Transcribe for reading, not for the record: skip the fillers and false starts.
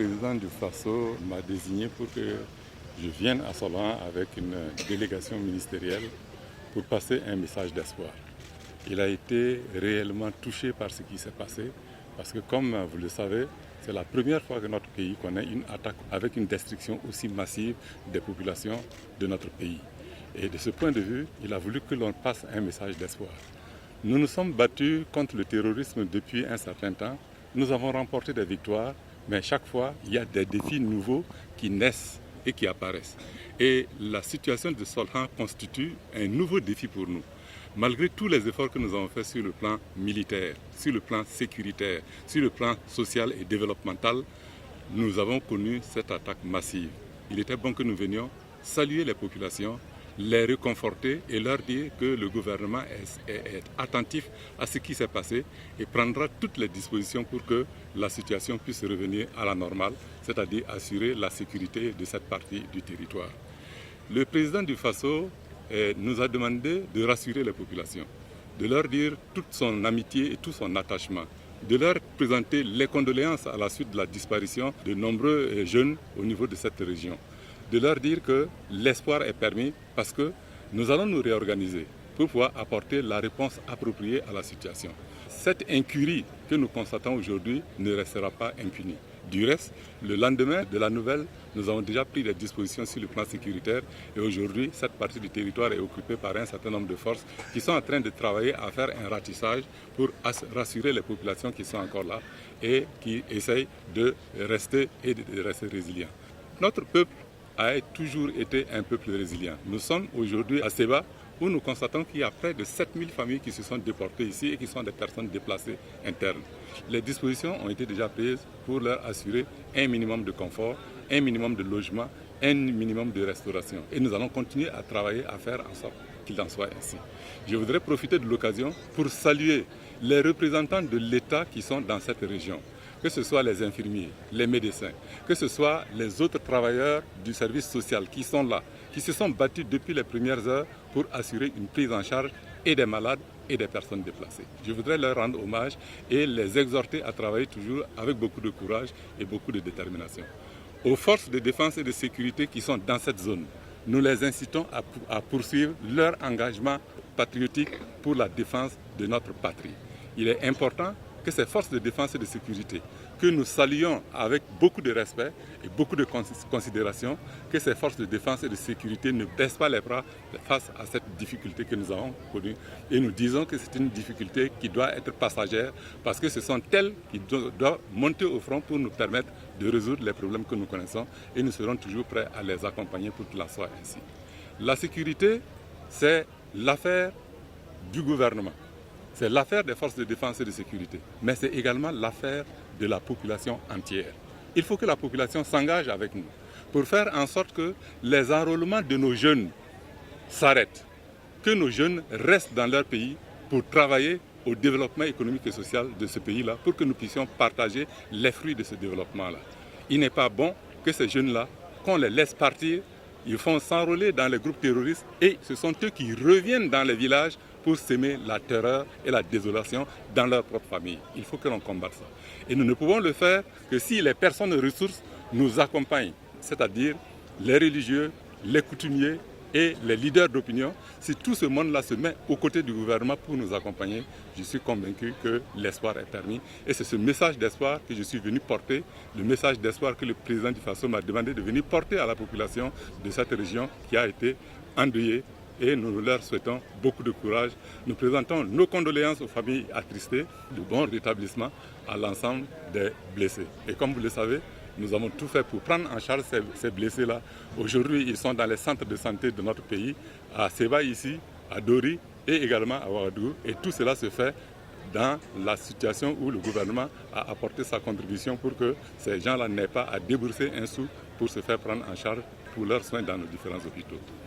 président du FASO m'a désigné pour que je vienne à Solan avec une délégation ministérielle pour passer un message d'espoir. Il a été réellement touché par ce qui s'est passé parce que, comme vous le savez, c'est la première fois que notre pays connaît une attaque avec une destruction aussi massive des populations de notre pays. Et de ce point de vue, il a voulu que l'on passe un message d'espoir. Nous nous sommes battus contre le terrorisme depuis un certain temps. Nous avons remporté des victoires, mais chaque fois, il y a des défis nouveaux qui naissent et qui apparaissent. Et la situation de Solan constitue un nouveau défi pour nous. Malgré tous les efforts que nous avons faits sur le plan militaire, sur le plan sécuritaire, sur le plan social et développemental, nous avons connu cette attaque massive. Il était bon que nous venions saluer les populations, les réconforter et leur dire que le gouvernement est attentif à ce qui s'est passé et prendra toutes les dispositions pour que la situation puisse revenir à la normale, c'est-à-dire assurer la sécurité de cette partie du territoire. Le président du FASO nous a demandé de rassurer les populations, de leur dire toute son amitié et tout son attachement, de leur présenter les condoléances à la suite de la disparition de nombreux jeunes au niveau de cette région, de leur dire que l'espoir est permis parce que nous allons nous réorganiser pour pouvoir apporter la réponse appropriée à la situation. Cette incurie que nous constatons aujourd'hui ne restera pas impunie. Du reste, le lendemain de la nouvelle, nous avons déjà pris des dispositions sur le plan sécuritaire et aujourd'hui, cette partie du territoire est occupée par un certain nombre de forces qui sont en train de travailler à faire un ratissage pour rassurer les populations qui sont encore là et qui essayent de rester résilients. Notre peuple a toujours été un peuple résilient. Nous sommes aujourd'hui à Seba où nous constatons qu'il y a près de 7000 familles qui se sont déportées ici et qui sont des personnes déplacées internes. Les dispositions ont été déjà prises pour leur assurer un minimum de confort, un minimum de logement, un minimum de restauration. Et nous allons continuer à travailler, à faire en sorte qu'il en soit ainsi. Je voudrais profiter de l'occasion pour saluer les représentants de l'État qui sont dans cette région, que ce soit les infirmiers, les médecins, que ce soit les autres travailleurs du service social qui sont là, qui se sont battus depuis les premières heures pour assurer une prise en charge et des malades et des personnes déplacées. Je voudrais leur rendre hommage et les exhorter à travailler toujours avec beaucoup de courage et beaucoup de détermination. Aux forces de défense et de sécurité qui sont dans cette zone, nous les incitons à poursuivre leur engagement patriotique pour la défense de notre patrie. Il est important que ces forces de défense et de sécurité, que nous saluons avec beaucoup de respect et beaucoup de considération, que ces forces de défense et de sécurité ne baissent pas les bras face à cette difficulté que nous avons connue. Et nous disons que c'est une difficulté qui doit être passagère parce que ce sont elles qui doivent monter au front pour nous permettre de résoudre les problèmes que nous connaissons et nous serons toujours prêts à les accompagner pour qu'il en soit ainsi. La sécurité, c'est l'affaire du gouvernement. C'est l'affaire des forces de défense et de sécurité, mais c'est également l'affaire de la population entière. Il faut que la population s'engage avec nous pour faire en sorte que les enrôlements de nos jeunes s'arrêtent, que nos jeunes restent dans leur pays pour travailler au développement économique et social de ce pays-là, pour que nous puissions partager les fruits de ce développement-là. Il n'est pas bon que ces jeunes-là, qu'on les laisse partir, ils font s'enrôler dans les groupes terroristes et ce sont eux qui reviennent dans les villages pour s'aimer la terreur et la désolation dans leur propre famille. Il faut que l'on combatte ça. Et nous ne pouvons le faire que si les personnes ressources nous accompagnent, c'est-à-dire les religieux, les coutumiers et les leaders d'opinion. Si tout ce monde-là se met aux côtés du gouvernement pour nous accompagner, je suis convaincu que l'espoir est permis. Et c'est ce message d'espoir que je suis venu porter, le message d'espoir que le président du FASO m'a demandé de venir porter à la population de cette région qui a été endeuillée. Et nous leur souhaitons beaucoup de courage. Nous présentons nos condoléances aux familles attristées, de bon rétablissement à l'ensemble des blessés. Et comme vous le savez, nous avons tout fait pour prendre en charge ces blessés-là. Aujourd'hui, ils sont dans les centres de santé de notre pays, à Seba ici, à Dori et également à Ouagadougou. Et tout cela se fait dans la situation où le gouvernement a apporté sa contribution pour que ces gens-là n'aient pas à débourser un sou pour se faire prendre en charge pour leurs soins dans nos différents hôpitaux.